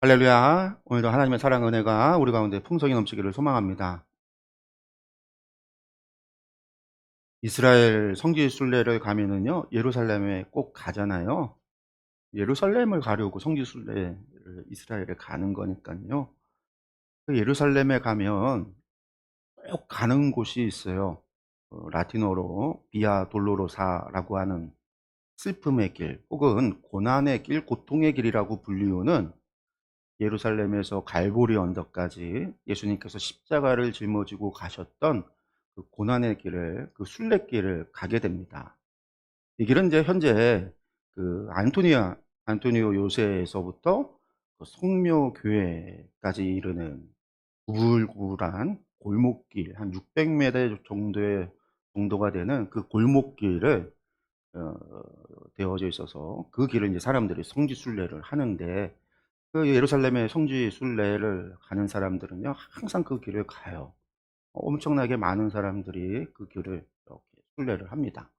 할렐루야. 오늘도 하나님의 사랑 은혜가 우리 가운데 풍성히 넘치기를 소망합니다. 이스라엘 성지 순례를 가면은요, 예루살렘에 꼭 가잖아요. 예루살렘을 가려고 성지 순례를 이스라엘에 가는 거니까요. 그 예루살렘에 가면 꼭 가는 곳이 있어요. 라틴어로 비아 돌로로사라고 하는 슬픔의 길, 혹은 고난의 길, 고통의 길이라고 불리우는 예루살렘에서 갈보리 언덕까지 예수님께서 십자가를 짊어지고 가셨던 그 고난의 길을, 그 순례길을 가게 됩니다. 이 길은 이제 현재 그 안토니오 요새에서부터 그 성묘교회까지 이르는 구불구불한 골목길, 한 600m 정도가 되는 그 골목길을 어, 되어져 있어서, 그 길을 이제 사람들이 성지 순례를 하는데, 그 예루살렘의 성지 순례를 가는 사람들은요, 항상 그 길을 가요. 엄청나게 많은 사람들이 그 길을 이렇게 순례를 합니다.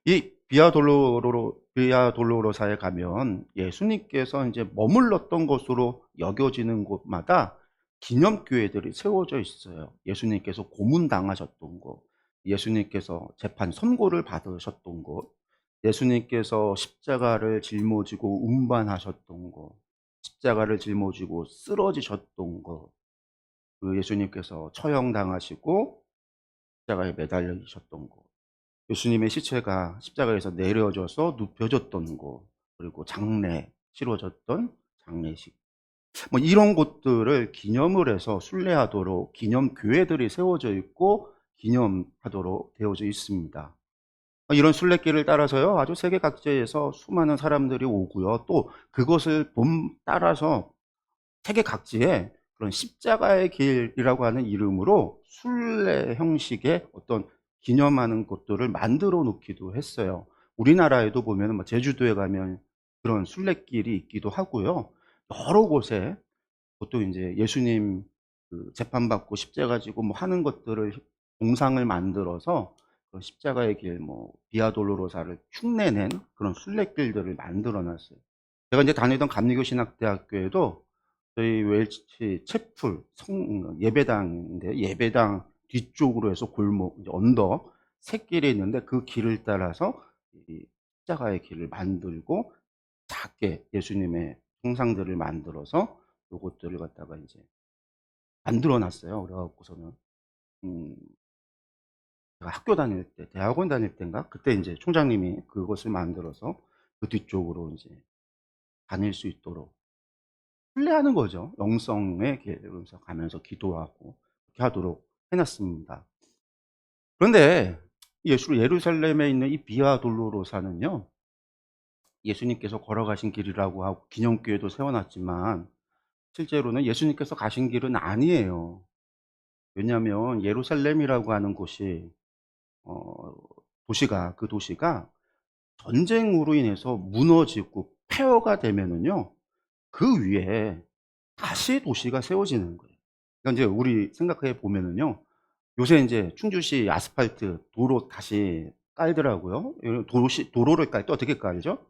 이 비아 돌로로사에 가면 예수님께서 이제 머물렀던 곳으로 여겨지는 곳마다 기념교회들이 세워져 있어요. 예수님께서 고문당하셨던 곳, 예수님께서 재판 선고를 받으셨던 곳, 예수님께서 십자가를 짊어지고 운반하셨던 곳, 십자가를 짊어지고 쓰러지셨던 곳, 그 예수님께서 처형당하시고 십자가에 매달리셨던 곳, 예수님의 시체가 십자가에서 내려져서 눕혀졌던 곳, 그리고 장례 치러졌던 장례식, 뭐 이런 곳들을 기념을 해서 순례하도록 기념 교회들이 세워져 있고 기념하도록 되어져 있습니다. 이런 순례길을 따라서요, 아주 세계 각지에서 수많은 사람들이 오고요, 또 그것을 따라서 세계 각지에 그런 십자가의 길이라고 하는 이름으로 순례 형식의 어떤 기념하는 곳들을 만들어 놓기도 했어요. 우리나라에도 보면 뭐 제주도에 가면 그런 순례길이 있기도 하고요. 여러 곳에 보통 이제 예수님 그 재판받고 십자가 지고 뭐 하는 것들을 동상을 만들어서 그 십자가의 길, 뭐 비아 돌로로사를 흉내낸 그런 순례길들을 만들어 놨어요. 제가 이제 다니던 감리교 신학대학교에도 저희 웰치 채플 예배당인데, 예배당 뒤쪽으로 해서 골목 이제 언덕 샛길이 있는데, 그 길을 따라서 이 십자가의 길을 만들고 작게 예수님의 형상들을 만들어서 요것들을 갖다가 이제 만들어 놨어요. 그래 갖고서는 음 제가 학교 다닐 때, 대학원 다닐 때인가 그때 이제 총장님이 그것을 만들어서 그 뒤쪽으로 이제 다닐 수 있도록 순례하는 거죠. 영성의 길에서 가면서 기도하고 그렇게 하도록 해 놨습니다. 그런데 예루살렘에 있는 이 비아 돌로로사는요, 예수님께서 걸어가신 길이라고 하고 기념교회도 세워 놨지만 실제로는 예수님께서 가신 길은 아니에요. 왜냐하면 예루살렘이라고 하는 곳이 어 그 도시가 전쟁으로 인해서 무너지고 폐허가 되면은요, 그 위에 다시 도시가 세워지는 거예요. 그러니까 이제 우리 생각해 보면은요, 요새 인제 충주시 아스팔트 도로 다시 깔더라고요. 도로를 깔 때 어떻게 깔죠?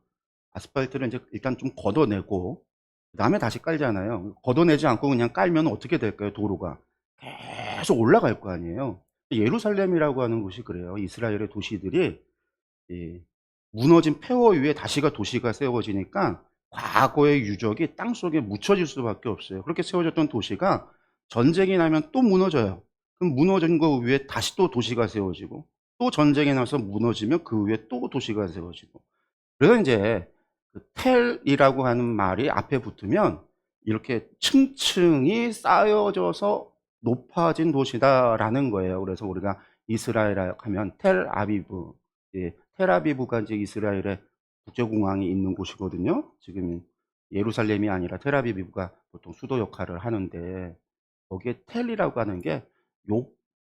아스팔트를 인제 일단 좀 걷어내고 그다음에 다시 깔잖아요. 걷어내지 않고 그냥 깔면 어떻게 될까요? 도로가 계속 올라갈 거 아니에요. 예루살렘이라고 하는 곳이 그래요. 이스라엘의 도시들이 이 무너진 폐허 위에 다시가 도시가 세워지니까 과거의 유적이 땅속에 묻혀질 수밖에 없어요. 그렇게 세워졌던 도시가 전쟁이 나면 또 무너져요. 그럼 무너진 거 위에 다시 또 도시가 세워지고, 또 전쟁이 나서 무너지면 그 위에 또 도시가 세워지고. 그래서 인제 그 텔이라고 하는 말이 앞에 붙으면 이렇게 층층이 쌓여져서 높아진 도시다라는 거예요. 그래서 우리가 이스라엘 하면 텔아비브, 예, 텔아비브가 이제 이스라엘의 국제공항이 있는 곳이거든요. 지금 예루살렘이 아니라 텔아비브가 보통 수도 역할을 하는데, 거기에 텔이라고 하는 게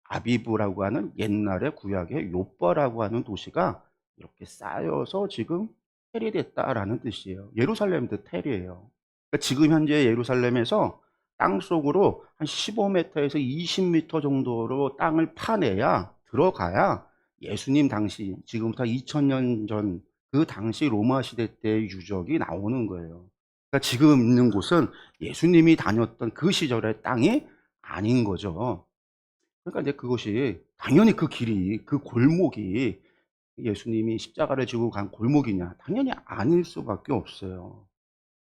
아비브라고 하는 옛날의 구약의 요뻐라고 하는 도시가 이렇게 쌓여서 지금 텔이 됐다라는 뜻이에요. 예루살렘도 텔이에요. 그러니까 지금 현재 예루살렘에서 땅속으로 한 15m에서 20m 정도로 땅을 파내야, 들어가야 예수님 당시, 지금부터 2000년 전 그 당시 로마 시대 때의 유적이 나오는 거예요. 그러니까 지금 있는 곳은 예수님이 다녔던 그 시절의 땅이 아닌 거죠. 그러니까 이제 그것이 당연히 그 길이, 그 골목이 예수님이 십자가를 지고 간 골목이냐? 당연히 아닐 수밖에 없어요.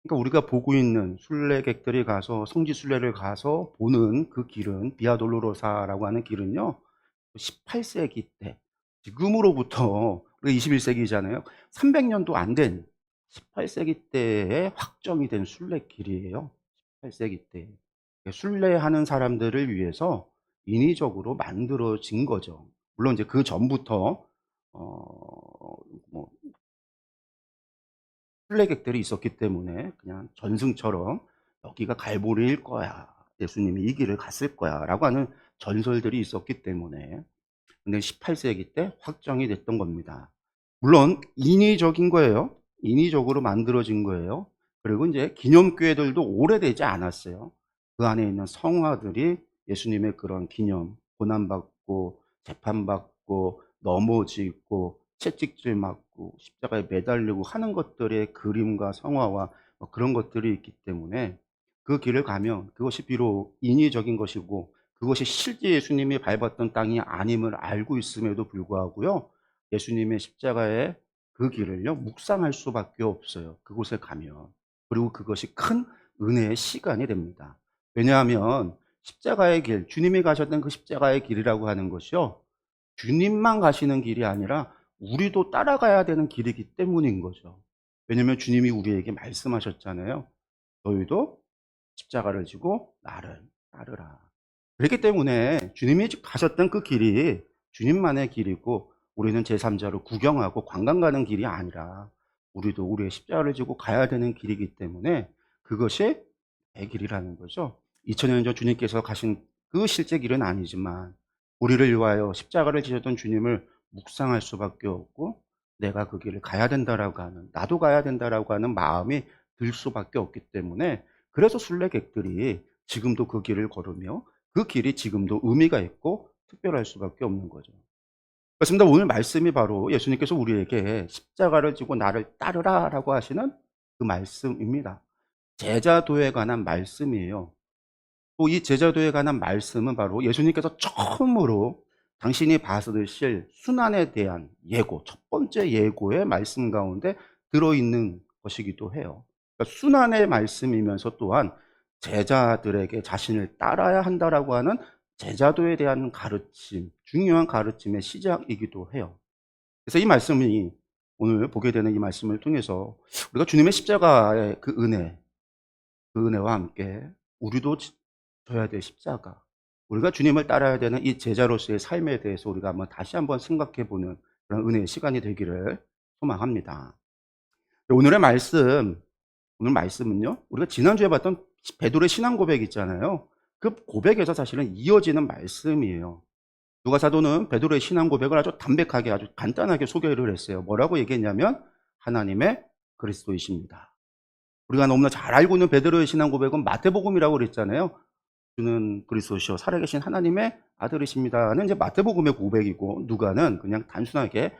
그러니까 우리가 보고 있는 순례객들이 가서 성지 순례를 가서 보는 그 길은 비아 돌로로사라고 하는 길은요. 18세기 때 지금으로부터 우리 21세기잖아요. 300년도 안 된 18세기 때에 확정이 된 순례길이에요. 18세기 때. 순례하는 사람들을 위해서 인위적으로 만들어진 거죠. 물론 이제 그 전부터 뭐 순례객들이 있었기 때문에 그냥 전승처럼 여기가 갈보리일 거야. 예수님이 이 길을 갔을 거야. 라고 하는 전설들이 있었기 때문에. 근데 18세기 때 확정이 됐던 겁니다. 물론 인위적인 거예요. 인위적으로 만들어진 거예요. 그리고 이제 기념교회들도 오래되지 않았어요. 그 안에 있는 성화들이 예수님의 그런 기념, 고난받고 재판받고 넘어지고 채찍질 맞고 십자가에 매달리고 하는 것들의 그림과 성화와 그런 것들이 있기 때문에 그 길을 가면 그것이 비록 인위적인 것이고 그것이 실제 예수님이 밟았던 땅이 아님을 알고 있음에도 불구하고요. 예수님의 십자가의 그 길을요. 묵상할 수밖에 없어요. 그곳에 가면. 그리고 그것이 큰 은혜의 시간이 됩니다. 왜냐하면 십자가의 길, 주님이 가셨던 그 십자가의 길이라고 하는 것이요. 주님만 가시는 길이 아니라 우리도 따라가야 되는 길이기 때문인 거죠. 왜냐하면 주님이 우리에게 말씀하셨잖아요. 너희도 십자가를 지고 나를 따르라. 그렇기 때문에 주님이 가셨던 그 길이 주님만의 길이고 우리는 제3자로 구경하고 관광 가는 길이 아니라 우리도 우리의 십자가를 지고 가야 되는 길이기 때문에 그것이 내 길이라는 거죠. 2000년 전 주님께서 가신 그 실제 길은 아니지만 우리를 위하여 십자가를 지셨던 주님을 묵상할 수밖에 없고 내가 그 길을 가야 된다라고 하는, 나도 가야 된다라고 하는 마음이 들 수밖에 없기 때문에 그래서 순례객들이 지금도 그 길을 걸으며 그 길이 지금도 의미가 있고 특별할 수밖에 없는 거죠. 그렇습니다. 오늘 말씀이 바로 예수님께서 우리에게 십자가를 지고 나를 따르라 라고 하시는 그 말씀입니다. 제자도에 관한 말씀이에요. 또 이 제자도에 관한 말씀은 바로 예수님께서 처음으로 당신이 받으실 순환에 대한 예고, 첫 번째 예고의 말씀 가운데 들어있는 것이기도 해요. 그러니까 순환의 말씀이면서 또한 제자들에게 자신을 따라야 한다라고 하는 제자도에 대한 가르침, 중요한 가르침의 시작이기도 해요. 그래서 이 말씀이 오늘 보게 되는 이 말씀을 통해서 우리가 주님의 십자가의 그 은혜, 그 은혜와 함께 우리도 져야 될 십자가, 우리가 주님을 따라야 되는 이 제자로서의 삶에 대해서 우리가 다시 한번 생각해 보는 그런 은혜의 시간이 되기를 소망합니다. 오늘의 말씀, 오늘 말씀은요, 우리가 지난주에 봤던 베드로의 신앙 고백 있잖아요. 그 고백에서 사실은 이어지는 말씀이에요. 누가 사도는 베드로의 신앙 고백을 아주 담백하게, 아주 간단하게 소개를 했어요. 뭐라고 얘기했냐면 하나님의 그리스도이십니다. 우리가 너무나 잘 알고 있는 베드로의 신앙 고백은 마태복음이라고 그랬잖아요. 주는 그리스도시요 살아계신 하나님의 아들이십니다는 이제 마태복음의 고백이고, 누가는 그냥 단순하게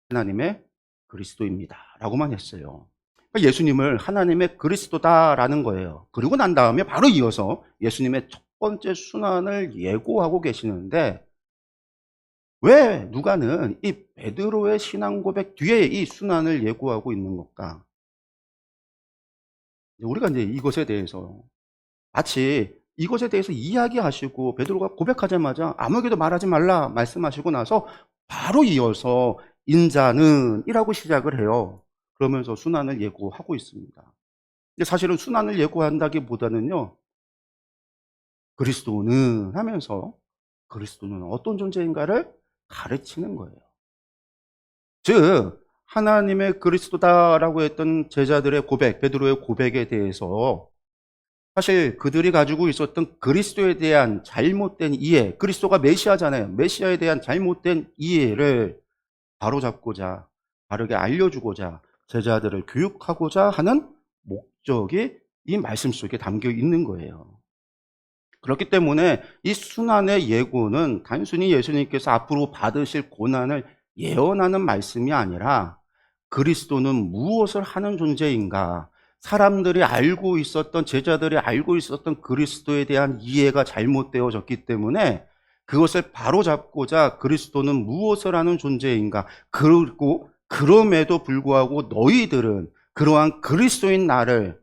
하나님의 그리스도입니다라고만 했어요. 그러니까 예수님을 하나님의 그리스도다라는 거예요. 그리고 난 다음에 바로 이어서 예수님의 첫 번째 순환을 예고하고 계시는데, 왜 누가는 이 베드로의 신앙 고백 뒤에 이 순환을 예고하고 있는 걸까? 우리가 이제 이것에 대해서 마치 이것에 대해서 이야기하시고 베드로가 고백하자마자 아무에게도 말하지 말라 말씀하시고 나서 바로 이어서 인자는 이라고 시작을 해요. 그러면서 순환을 예고하고 있습니다. 근데 사실은 순환을 예고한다기보다는요, 그리스도는 하면서 그리스도는 어떤 존재인가를 가르치는 거예요. 즉 하나님의 그리스도다라고 했던 제자들의 고백, 베드로의 고백에 대해서 사실 그들이 가지고 있었던 그리스도에 대한 잘못된 이해, 그리스도가 메시아잖아요. 메시아에 대한 잘못된 이해를 바로잡고자, 바르게 알려주고자, 제자들을 교육하고자 하는 목적이 이 말씀 속에 담겨 있는 거예요. 그렇기 때문에 이 순환의 예고는 단순히 예수님께서 앞으로 받으실 고난을 예언하는 말씀이 아니라 그리스도는 무엇을 하는 존재인가, 사람들이 알고 있었던, 제자들이 알고 있었던 그리스도에 대한 이해가 잘못되어졌기 때문에 그것을 바로잡고자 그리스도는 무엇을 하는 존재인가, 그리고 그럼에도 불구하고 너희들은 그러한 그리스도인 나를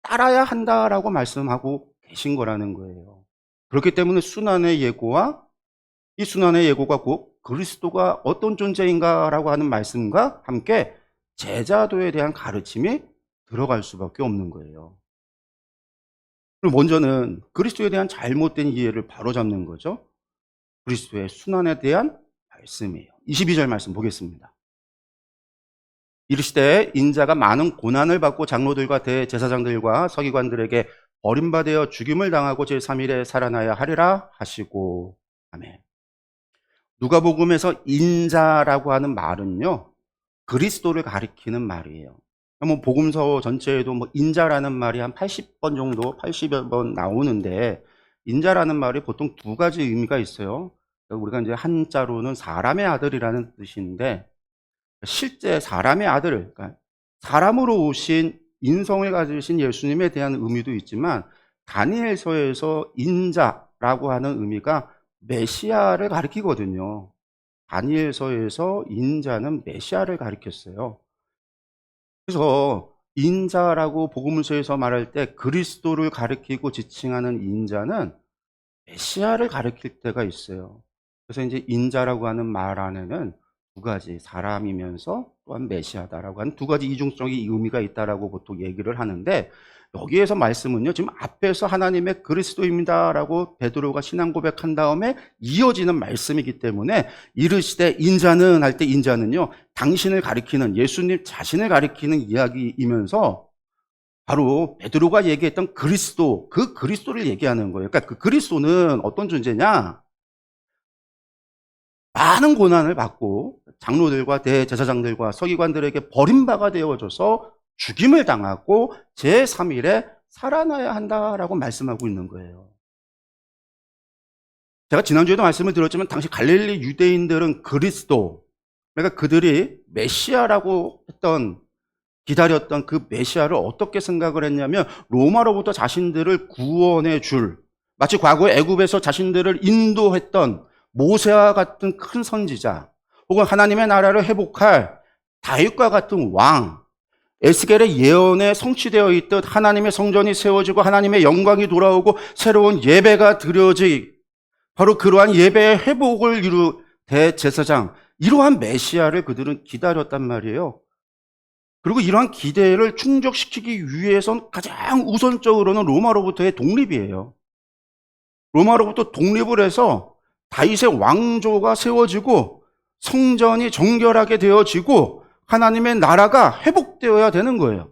따라야 한다라고 말씀하고 계신 거라는 거예요. 그렇기 때문에 순환의 예고와 이 순환의 예고가 곧 그리스도가 어떤 존재인가라고 하는 말씀과 함께 제자도에 대한 가르침이 들어갈 수밖에 없는 거예요. 그리고 먼저는 그리스도에 대한 잘못된 이해를 바로잡는 거죠. 그리스도의 순환에 대한 말씀이에요. 22절 말씀 보겠습니다. 이르시되 인자가 많은 고난을 받고 장로들과 대제사장들과 서기관들에게 버림받아 죽임을 당하고 제3일에 살아나야 하리라 하시고. 아멘. 누가복음에서 인자라고 하는 말은요, 그리스도를 가리키는 말이에요. 뭐 복음서 전체에도 뭐 인자라는 말이 한 80번 정도, 80여 번 나오는데, 인자라는 말이 보통 두 가지 의미가 있어요. 우리가 이제 한자로는 사람의 아들이라는 뜻인데, 실제 사람의 아들, 그러니까 사람으로 오신 인성을 가지신 예수님에 대한 의미도 있지만, 다니엘서에서 인자라고 하는 의미가 메시아를 가리키거든요. 다니엘서에서 인자는 메시아를 가리켰어요. 그래서 인자라고 복음서에서 말할 때 그리스도를 가리키고 지칭하는 인자는 메시아를 가리킬 때가 있어요. 그래서 이제 인자라고 하는 말 안에는 두 가지, 사람이면서 또한 메시아다라고 하는 두 가지 이중성의 의미가 있다라고 보통 얘기를 하는데, 여기에서 말씀은요, 지금 앞에서 하나님의 그리스도입니다라고 베드로가 신앙 고백한 다음에 이어지는 말씀이기 때문에, 이르시되 인자는 할 때 인자는요, 당신을 가리키는, 예수님 자신을 가리키는 이야기이면서 바로 베드로가 얘기했던 그리스도, 그 그리스도를 얘기하는 거예요. 그러니까 그 그리스도는 어떤 존재냐? 많은 고난을 받고 장로들과 대제사장들과 서기관들에게 버림받아 되어져서 죽임을 당하고 제3일에 살아나야 한다라고 말씀하고 있는 거예요. 제가 지난주에도 말씀을 드렸지만 당시 갈릴리 유대인들은 그리스도, 그러니까 그들이 메시아라고 했던, 기다렸던 그 메시아를 어떻게 생각을 했냐면 로마로부터 자신들을 구원해 줄, 마치 과거에 애굽에서 자신들을 인도했던 모세와 같은 큰 선지자, 혹은 하나님의 나라를 회복할 다윗과 같은 왕, 에스겔의 예언에 성취되어 있듯 하나님의 성전이 세워지고 하나님의 영광이 돌아오고 새로운 예배가 드려지, 바로 그러한 예배의 회복을 이루 대제사장, 이러한 메시아를 그들은 기다렸단 말이에요. 그리고 이러한 기대를 충족시키기 위해선 가장 우선적으로는 로마로부터의 독립이에요. 로마로부터 독립을 해서 다윗의 왕조가 세워지고 성전이 정결하게 되어지고 하나님의 나라가 회복되어야 되는 거예요.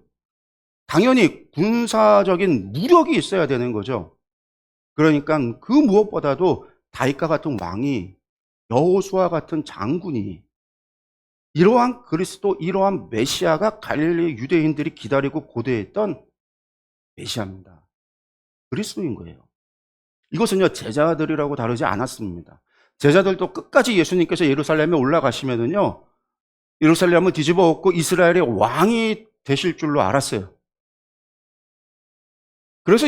당연히 군사적인 무력이 있어야 되는 거죠. 그러니까 그 무엇보다도 다윗과 같은 왕이, 여호수아 같은 장군이, 이러한 그리스도, 이러한 메시아가 갈릴리 유대인들이 기다리고 고대했던 메시아입니다. 그리스도인 거예요. 이것은요, 제자들이라고 다르지 않았습니다. 제자들도 끝까지 예수님께서 예루살렘에 올라가시면은요, 예루살렘을 뒤집어 엎고 이스라엘의 왕이 되실 줄로 알았어요. 그래서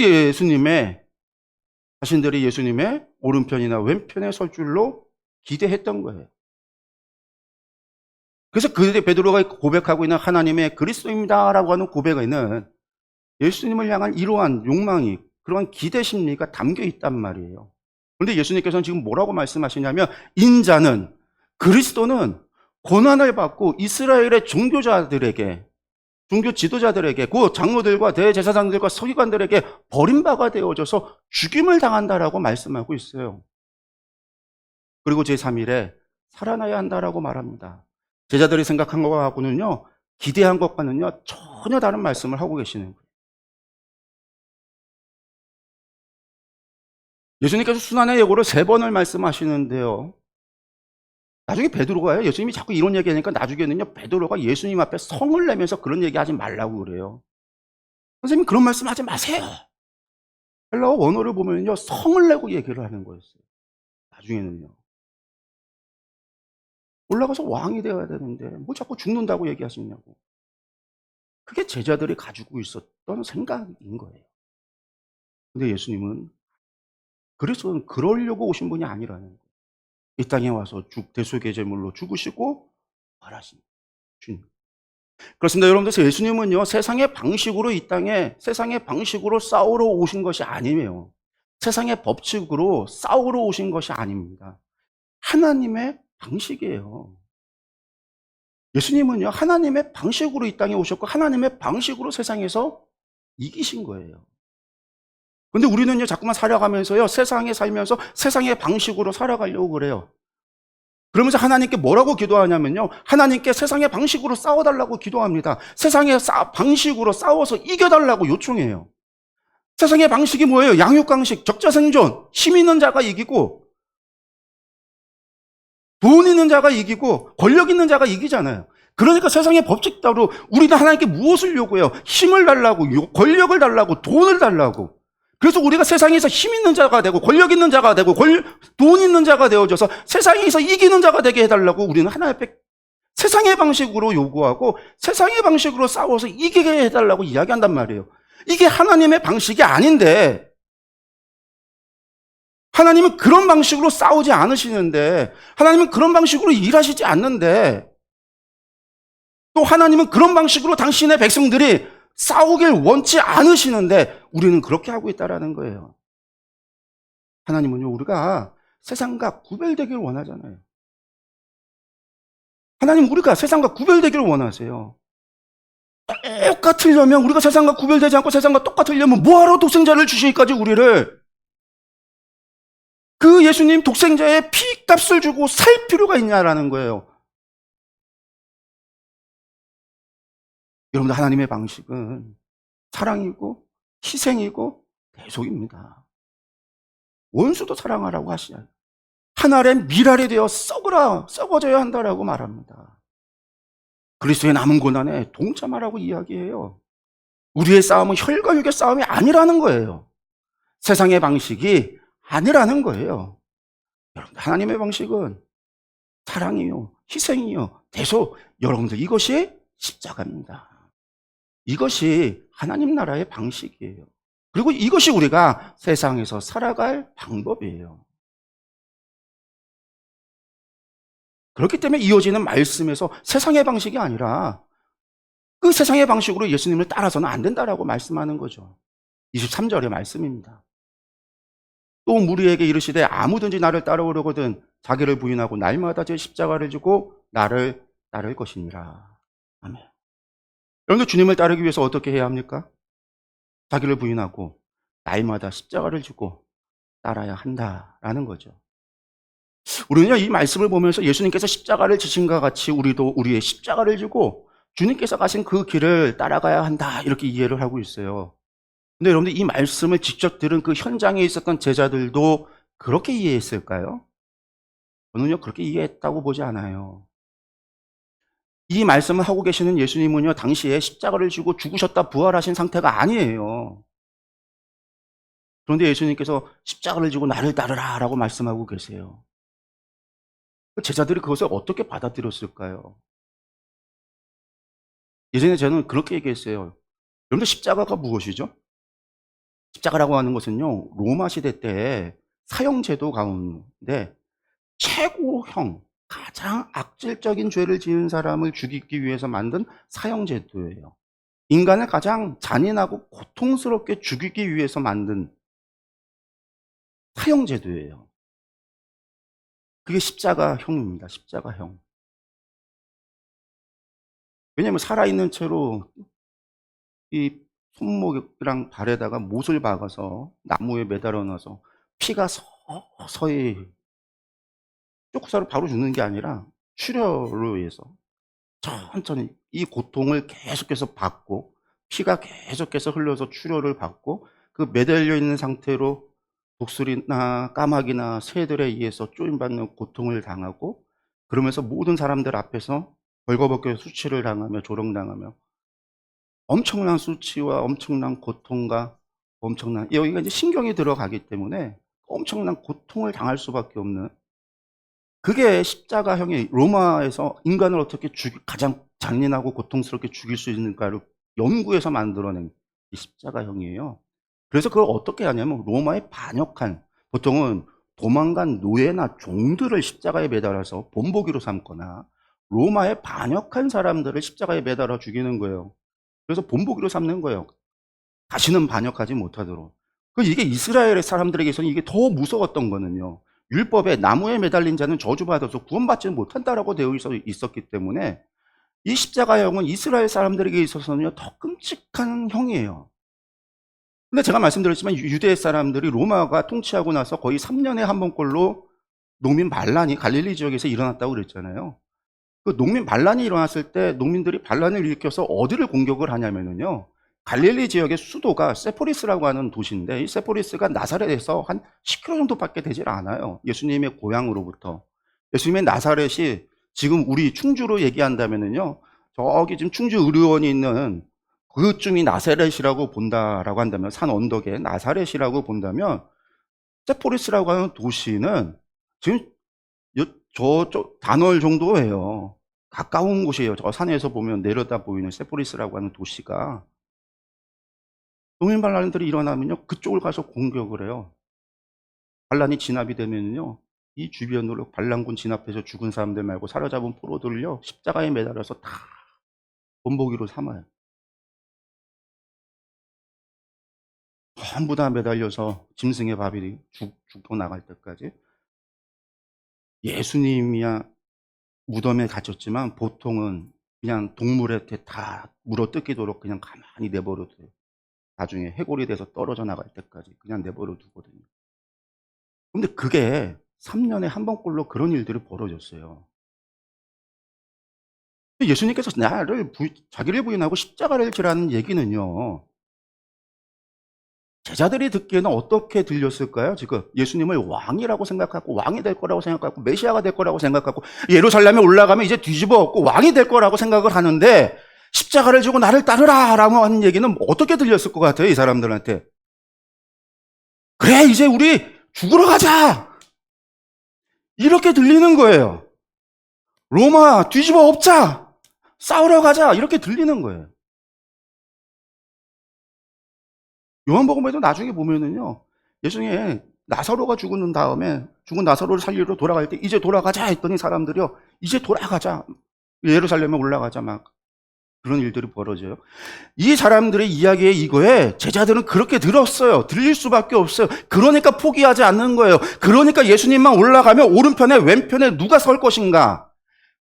자신들이 예수님의 오른편이나 왼편에 설 줄로 기대했던 거예요. 그래서 그때 베드로가 고백하고 있는 하나님의 그리스도입니다라고 하는 고백에는 예수님을 향한 이러한 욕망이, 그러한 기대 심리가 담겨 있단 말이에요. 그런데 예수님께서는 지금 뭐라고 말씀하시냐면, 인자는, 그리스도는 고난을 받고 이스라엘의 종교자들에게, 종교 지도자들에게, 그 장로들과 대제사장들과 서기관들에게 버림받아 되어져서 죽임을 당한다라고 말씀하고 있어요. 그리고 제3일에 살아나야 한다라고 말합니다. 제자들이 생각한 것하고는요, 기대한 것과는요, 전혀 다른 말씀을 하고 계시는 거예요. 예수님께서 순환의 예고를 3번을 말씀하시는데요, 나중에 베드로가요, 예수님이 자꾸 이런 얘기하니까 나중에는요, 베드로가 예수님 앞에 성을 내면서 그런 얘기하지 말라고 그래요. 선생님, 그런 말씀 하지 마세요. 헬라어 원어를 보면요, 성을 내고 얘기를 하는 거였어요. 나중에는요, 올라가서 왕이 되어야 되는데 뭐 자꾸 죽는다고 얘기하시냐고. 그게 제자들이 가지고 있었던 생각인 거예요. 근데 예수님은 그래서 그러려고 오신 분이 아니라는 거예요. 이 땅에 와서 대속의 제물로 죽으시고 부활하신 주님. 그렇습니다. 여러분들, 예수님은요, 세상의 방식으로 이 땅에 세상의 방식으로 싸우러 오신 것이 아니에요. 세상의 법칙으로 싸우러 오신 것이 아닙니다. 하나님의 방식이에요. 예수님은요, 하나님의 방식으로 이 땅에 오셨고 하나님의 방식으로 세상에서 이기신 거예요. 근데 우리는요, 자꾸만 살아가면서요, 세상에 살면서 세상의 방식으로 살아가려고 그래요. 그러면서 하나님께 뭐라고 기도하냐면요, 하나님께 세상의 방식으로 싸워달라고 기도합니다. 세상의 방식으로 싸워서 이겨달라고 요청해요. 세상의 방식이 뭐예요? 양육강식, 적자생존, 힘 있는 자가 이기고 돈 있는 자가 이기고 권력 있는 자가 이기잖아요. 그러니까 세상의 법칙 따로 우리는 하나님께 무엇을 요구해요? 힘을 달라고, 권력을 달라고, 돈을 달라고. 그래서 우리가 세상에서 힘 있는 자가 되고 권력 있는 자가 되고 돈 있는 자가 되어져서 세상에서 이기는 자가 되게 해달라고 우리는 하나님 앞에 세상의 방식으로 요구하고 세상의 방식으로 싸워서 이기게 해달라고 이야기한단 말이에요. 이게 하나님의 방식이 아닌데, 하나님은 그런 방식으로 싸우지 않으시는데, 하나님은 그런 방식으로 일하시지 않는데, 또 하나님은 그런 방식으로 당신의 백성들이 싸우길 원치 않으시는데 우리는 그렇게 하고 있다는 거예요. 하나님은요, 우리가 세상과 구별되길 원하잖아요. 하나님, 우리가 세상과 구별되기를 원하세요. 똑같으려면, 우리가 세상과 구별되지 않고 세상과 똑같으려면 뭐하러 독생자를 주시기까지 우리를, 그 예수님 독생자의 피값을 주고 살 필요가 있냐라는 거예요. 여러분들, 하나님의 방식은 사랑이고 희생이고 대속입니다. 원수도 사랑하라고 하시잖아요. 한 알의 밀알이 되어 썩어져야 한다라고 말합니다. 그리스도의 남은 고난에 동참하라고 이야기해요. 우리의 싸움은 혈과 육의 싸움이 아니라는 거예요. 세상의 방식이 아니라는 거예요. 여러분, 하나님의 방식은 사랑이요, 희생이요, 대속. 여러분들, 이것이 십자가입니다. 이것이 하나님 나라의 방식이에요. 그리고 이것이 우리가 세상에서 살아갈 방법이에요. 그렇기 때문에 이어지는 말씀에서 세상의 방식이 아니라 그 세상의 방식으로 예수님을 따라서는 안 된다라고 말씀하는 거죠. 23절의 말씀입니다. 또 무리에게 이르시되 아무든지 나를 따라오려거든 자기를 부인하고 날마다 제 십자가를 지고 나를 따를 것이니라. 아멘. 여러분들, 주님을 따르기 위해서 어떻게 해야 합니까? 자기를 부인하고 날마다 십자가를 지고 따라야 한다라는 거죠. 우리는요, 이 말씀을 보면서 예수님께서 십자가를 지신과 같이 우리도 우리의 십자가를 지고 주님께서 가신 그 길을 따라가야 한다, 이렇게 이해를 하고 있어요. 근데 여러분들, 이 말씀을 직접 들은 그 현장에 있었던 제자들도 그렇게 이해했을까요? 저는요, 그렇게 이해했다고 보지 않아요. 이 말씀을 하고 계시는 예수님은요, 당시에 십자가를 지고 죽으셨다 부활하신 상태가 아니에요. 그런데 예수님께서 십자가를 지고 나를 따르라 라고 말씀하고 계세요. 제자들이 그것을 어떻게 받아들였을까요? 예전에 저는 그렇게 얘기했어요. 여러분들, 십자가가 무엇이죠? 십자가라고 하는 것은요, 로마 시대 때 사형제도 가운데 최고형, 가장 악질적인 죄를 지은 사람을 죽이기 위해서 만든 사형제도예요. 인간을 가장 잔인하고 고통스럽게 죽이기 위해서 만든 사형제도예요. 그게 십자가형입니다. 십자가형. 왜냐하면 살아있는 채로 이 손목이랑 발에다가 못을 박아서 나무에 매달아 놔서 피가 서서히 쪽사로 바로 죽는 게 아니라 출혈로 의해서 천천히 이 고통을 계속해서 받고 피가 계속해서 흘러서 출혈을 받고 그 매달려 있는 상태로 독수리나 까마귀나 새들에 의해서 쪼임받는 고통을 당하고, 그러면서 모든 사람들 앞에서 벌거벗겨 수치를 당하며 조롱당하며 엄청난 수치와 엄청난 고통과 엄청난, 여기가 이제 신경이 들어가기 때문에 엄청난 고통을 당할 수밖에 없는, 그게 십자가형이 로마에서 인간을 어떻게 가장 잔인하고 고통스럽게 죽일 수 있는가를 연구해서 만들어낸 이 십자가형이에요. 그래서 그걸 어떻게 하냐면 로마에 반역한, 보통은 도망간 노예나 종들을 십자가에 매달아서 본보기로 삼거나 로마에 반역한 사람들을 십자가에 매달아 죽이는 거예요. 그래서 본보기로 삼는 거예요. 다시는 반역하지 못하도록. 이게 이스라엘의 사람들에게서는 이게 더 무서웠던 거는요. 율법에 나무에 매달린 자는 저주받아서 구원받지 못한다라고 되어 있었기 때문에 이 십자가형은 이스라엘 사람들에게 있어서는요, 더 끔찍한 형이에요. 근데 제가 말씀드렸지만 유대 사람들이 로마가 통치하고 나서 거의 3년에 한 번꼴로 농민 반란이 갈릴리 지역에서 일어났다고 그랬잖아요. 그 농민 반란이 일어났을 때 농민들이 반란을 일으켜서 어디를 공격을 하냐면요. 갈릴리 지역의 수도가 세포리스라고 하는 도시인데 이 세포리스가 나사렛에서 한 10km 정도밖에 되질 않아요. 예수님의 고향으로부터. 예수님의 나사렛이 지금 우리 충주로 얘기한다면요. 저기 지금 충주 의료원이 있는 그쯤이 나사렛이라고 본다라고 한다면, 산 언덕에 나사렛이라고 본다면 세포리스라고 하는 도시는 지금 저쪽 단월 정도예요. 가까운 곳이에요. 저 산에서 보면 내려다 보이는 세포리스라고 하는 도시가. 농민 반란들이 일어나면요, 그쪽을 가서 공격을 해요. 반란이 진압이 되면요, 이 주변으로 반란군 진압해서 죽은 사람들 말고 사로잡은 포로들을요, 십자가에 매달아서 다 본보기로 삼아요. 전부 다 매달려서 짐승의 밥이 죽고 나갈 때까지. 예수님이야 무덤에 갇혔지만 보통은 그냥 동물한테 다 물어뜯기도록 그냥 가만히 내버려둬요. 나중에 해골이 돼서 떨어져 나갈 때까지 그냥 내버려 두거든요. 근데 그게 3년에 한 번꼴로 그런 일들이 벌어졌어요. 예수님께서 자기를 부인하고 십자가를 지라는 얘기는요, 제자들이 듣기에는 어떻게 들렸을까요? 지금 예수님을 왕이라고 생각하고 왕이 될 거라고 생각하고 메시아가 될 거라고 생각하고 예루살렘에 올라가면 이제 뒤집어 엎고 왕이 될 거라고 생각을 하는데 십자가를 지고 나를 따르라 라고 하는 얘기는 어떻게 들렸을 것 같아요? 이 사람들한테. 그래, 이제 우리 죽으러 가자 이렇게 들리는 거예요. 로마 뒤집어 엎자, 싸우러 가자 이렇게 들리는 거예요. 요한복음에도 나중에 보면은요, 예수님이 나사로가 죽은 다음에 죽은 나사로를 살리러 돌아갈 때 이제 돌아가자 했더니 사람들이요, 이제 돌아가자, 예루살렘에 올라가자, 막 그런 일들이 벌어져요. 이 사람들의 이야기에 이거에 제자들은 그렇게 들었어요. 들릴 수밖에 없어요. 그러니까 포기하지 않는 거예요. 그러니까 예수님만 올라가면 오른편에 왼편에 누가 설 것인가,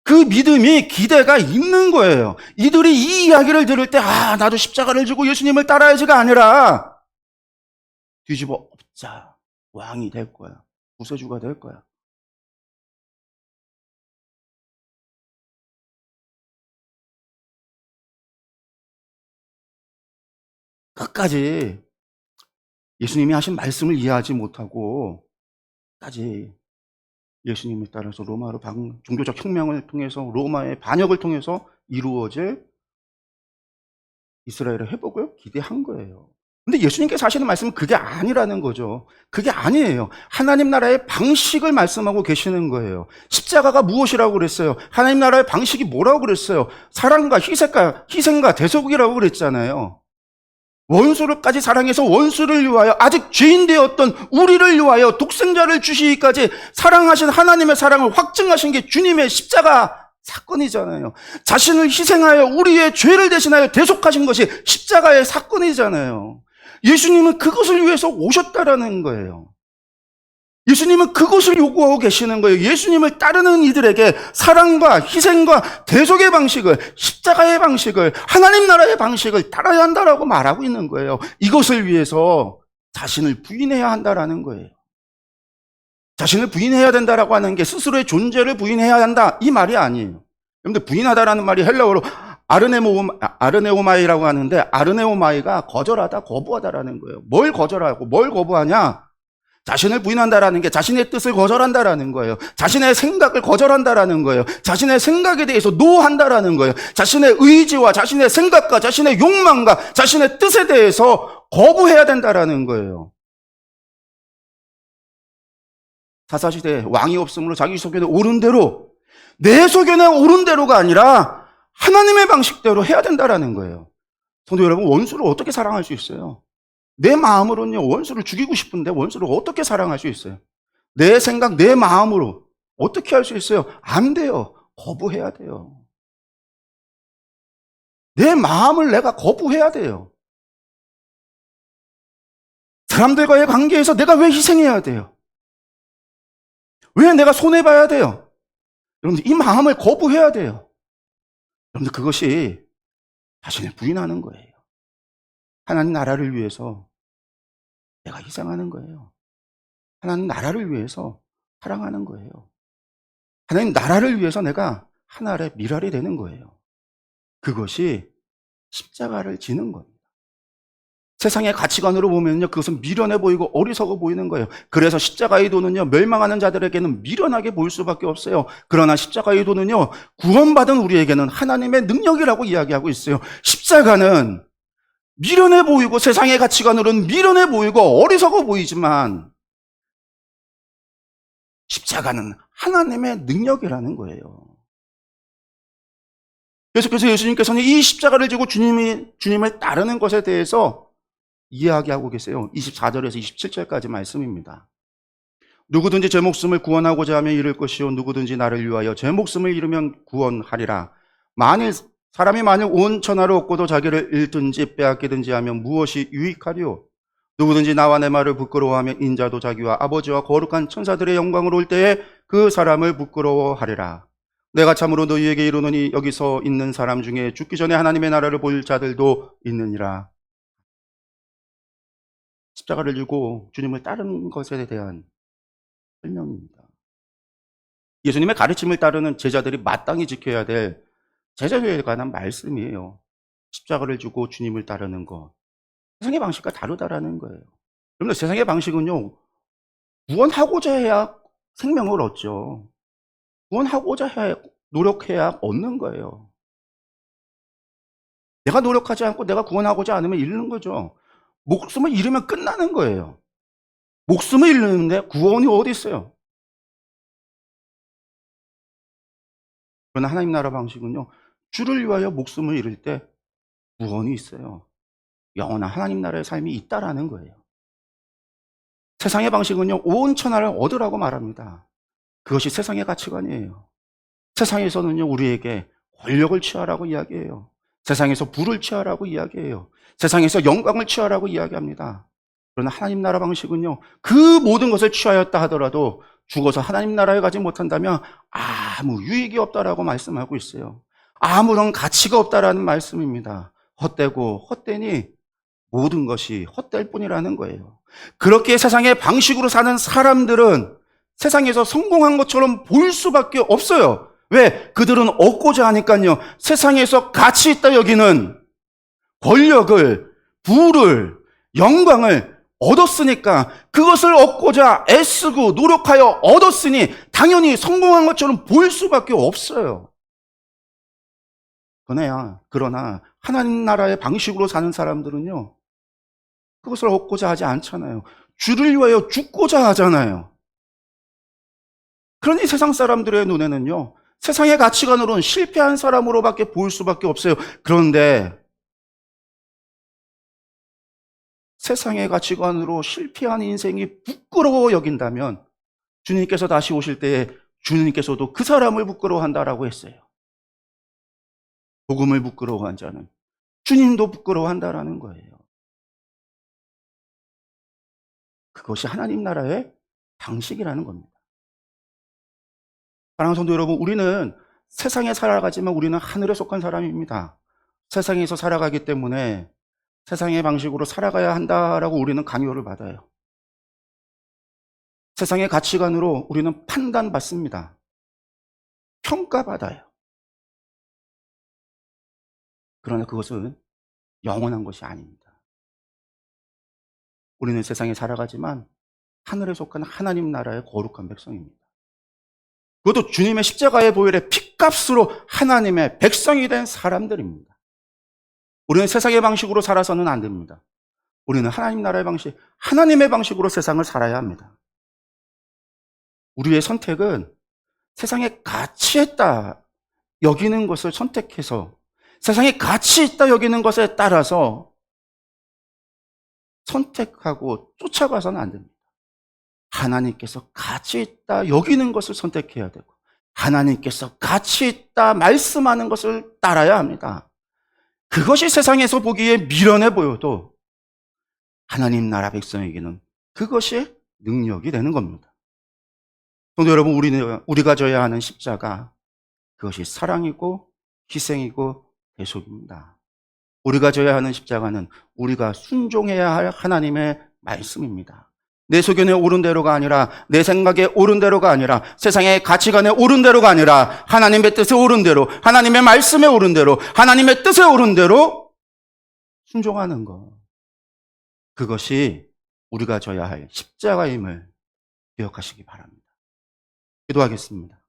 그 믿음이, 기대가 있는 거예요. 이들이 이 이야기를 들을 때 나도 십자가를 지고 예수님을 따라야지가 아니라 뒤집어 엎자, 왕이 될 거야, 구세주가 될 거야. 끝까지 예수님이 하신 말씀을 이해하지 못하고 끝까지 예수님을 따라서 로마로 종교적 혁명을 통해서 로마의 반역을 통해서 이루어질 이스라엘의 회복을 기대한 거예요. 근데 예수님께서 하시는 말씀은 그게 아니라는 거죠. 그게 아니에요. 하나님 나라의 방식을 말씀하고 계시는 거예요. 십자가가 무엇이라고 그랬어요? 하나님 나라의 방식이 뭐라고 그랬어요? 사랑과 희생과 대속이라고 그랬잖아요. 원수를까지 사랑해서 원수를 위하여, 아직 죄인 되었던 우리를 위하여 독생자를 주시기까지 사랑하신 하나님의 사랑을 확증하신 게 주님의 십자가 사건이잖아요. 자신을 희생하여 우리의 죄를 대신하여 대속하신 것이 십자가의 사건이잖아요. 예수님은 그것을 위해서 오셨다라는 거예요. 예수님은 그것을 요구하고 계시는 거예요. 예수님을 따르는 이들에게 사랑과 희생과 대속의 방식을, 십자가의 방식을, 하나님 나라의 방식을 따라야 한다라고 말하고 있는 거예요. 이것을 위해서 자신을 부인해야 한다라는 거예요. 자신을 부인해야 된다라고 하는 게 스스로의 존재를 부인해야 한다, 이 말이 아니에요. 여러분들, 부인하다라는 말이 헬라어로 아르네오마이라고 하는데, 아르네오마이가 거절하다, 거부하다라는 거예요. 뭘 거절하고 뭘 거부하냐? 자신을 부인한다라는 게 자신의 뜻을 거절한다라는 거예요. 자신의 생각을 거절한다라는 거예요. 자신의 생각에 대해서 노한다라는 거예요. 자신의 의지와 자신의 생각과 자신의 욕망과 자신의 뜻에 대해서 거부해야 된다라는 거예요. 사사시대에 왕이 없으므로 자기 소견에 옳은 대로, 내 소견에 옳은 대로가 아니라 하나님의 방식대로 해야 된다라는 거예요. 성도 여러분, 원수를 어떻게 사랑할 수 있어요? 내 마음으로는요, 원수를 죽이고 싶은데 원수를 어떻게 사랑할 수 있어요? 내 생각, 내 마음으로 어떻게 할 수 있어요? 안 돼요. 거부해야 돼요. 내 마음을 내가 거부해야 돼요. 사람들과의 관계에서 내가 왜 희생해야 돼요? 왜 내가 손해봐야 돼요? 여러분들, 이 마음을 거부해야 돼요. 여러분들, 그것이 자신을 부인하는 거예요. 하나님 나라를 위해서 내가 희생하는 거예요. 하나님 나라를 위해서 사랑하는 거예요. 하나님 나라를 위해서 내가 하나의 미랄이 되는 거예요. 그것이 십자가를 지는 겁니다. 세상의 가치관으로 보면요, 그것은 미련해 보이고 어리석어 보이는 거예요. 그래서 십자가의 도는요, 멸망하는 자들에게는 미련하게 보일 수밖에 없어요. 그러나 십자가의 도는요, 구원받은 우리에게는 하나님의 능력이라고 이야기하고 있어요. 십자가는 미련해 보이고 세상의 가치관으로는 미련해 보이고 어리석어 보이지만 십자가는 하나님의 능력이라는 거예요. 계속해서 예수님께서는 이 십자가를 지고 주님을 따르는 것에 대해서 이야기하고 계세요. 24절에서 27절까지 말씀입니다. 누구든지 제 목숨을 구원하고자 하면 잃을 것이요 누구든지 나를 위하여 제 목숨을 잃으면 구원하리라. 사람이 만일 온 천하를 얻고도 자기를 잃든지 빼앗기든지 하면 무엇이 유익하리요? 누구든지 나와 내 말을 부끄러워하면 인자도 자기와 아버지와 거룩한 천사들의 영광으로 올 때에 그 사람을 부끄러워하리라. 내가 참으로 너희에게 이르노니 여기서 있는 사람 중에 죽기 전에 하나님의 나라를 볼 자들도 있느니라. 십자가를 지고 주님을 따르는 것에 대한 설명입니다. 예수님의 가르침을 따르는 제자들이 마땅히 지켜야 될 제자도에 관한 말씀이에요. 십자가를 지고 주님을 따르는 것. 세상의 방식과 다르다라는 거예요. 그런데 세상의 방식은요, 구원하고자 해야 생명을 얻죠. 구원하고자 해야, 노력해야 얻는 거예요. 내가 노력하지 않고 내가 구원하고자 않으면 잃는 거죠. 목숨을 잃으면 끝나는 거예요. 목숨을 잃는데 구원이 어디 있어요? 그러나 하나님 나라 방식은요, 주를 위하여 목숨을 잃을 때 구원이 있어요. 영원한 하나님 나라의 삶이 있다라는 거예요. 세상의 방식은요, 온 천하를 얻으라고 말합니다. 그것이 세상의 가치관이에요. 세상에서는요, 우리에게 권력을 취하라고 이야기해요. 세상에서 부를 취하라고 이야기해요. 세상에서 영광을 취하라고 이야기합니다. 그러나 하나님 나라 방식은요, 그 모든 것을 취하였다 하더라도 죽어서 하나님 나라에 가지 못한다면 아무 유익이 없다라고 말씀하고 있어요. 아무런 가치가 없다라는 말씀입니다. 헛되고 헛되니 모든 것이 헛될 뿐이라는 거예요. 그렇게 세상의 방식으로 사는 사람들은 세상에서 성공한 것처럼 보일 수밖에 없어요. 왜? 그들은 얻고자 하니까요. 세상에서 가치 있다 여기는 권력을, 부를, 영광을 얻었으니까 그것을 얻고자 애쓰고 노력하여 얻었으니 당연히 성공한 것처럼 보일 수밖에 없어요. 그러나 하나님 나라의 방식으로 사는 사람들은요, 그것을 얻고자 하지 않잖아요. 주를 위하여 죽고자 하잖아요. 그러니 세상 사람들의 눈에는요, 세상의 가치관으로는 실패한 사람으로밖에 보일 수밖에 없어요. 그런데 세상의 가치관으로 실패한 인생이 부끄러워 여긴다면 주님께서 다시 오실 때에 주님께서도 그 사람을 부끄러워한다라고 했어요. 복음을 부끄러워한 자는 주님도 부끄러워한다라는 거예요. 그것이 하나님 나라의 방식이라는 겁니다. 사랑하는 성도 여러분, 우리는 세상에 살아가지만 우리는 하늘에 속한 사람입니다. 세상에서 살아가기 때문에 세상의 방식으로 살아가야 한다라고 우리는 강요를 받아요. 세상의 가치관으로 우리는 판단받습니다. 평가받아요. 그러나 그것은 영원한 것이 아닙니다. 우리는 세상에 살아가지만 하늘에 속한 하나님 나라의 거룩한 백성입니다. 그것도 주님의 십자가의 보혈의 피값으로 하나님의 백성이 된 사람들입니다. 우리는 세상의 방식으로 살아서는 안 됩니다. 우리는 하나님 나라의 방식, 하나님의 방식으로 세상을 살아야 합니다. 우리의 선택은 세상의 가치에 따라 여기는 것을 선택해서 세상에 가치 있다 여기는 것에 따라서 선택하고 쫓아가서는 안 됩니다. 하나님께서 가치 있다 여기는 것을 선택해야 되고, 하나님께서 가치 있다 말씀하는 것을 따라야 합니다. 그것이 세상에서 보기에 미련해 보여도 하나님 나라 백성에게는 그것이 능력이 되는 겁니다. 성도 여러분, 우리가 져야 하는 십자가, 그것이 사랑이고 희생이고 대속입니다. 우리가 져야 하는 십자가는 우리가 순종해야 할 하나님의 말씀입니다. 내 소견에 옳은 대로가 아니라, 내 생각에 옳은 대로가 아니라, 세상의 가치관에 옳은 대로가 아니라 하나님의 뜻에 옳은 대로, 하나님의 말씀에 옳은 대로, 하나님의 뜻에 옳은 대로 순종하는 것, 그것이 우리가 져야 할 십자가임을 기억하시기 바랍니다. 기도하겠습니다.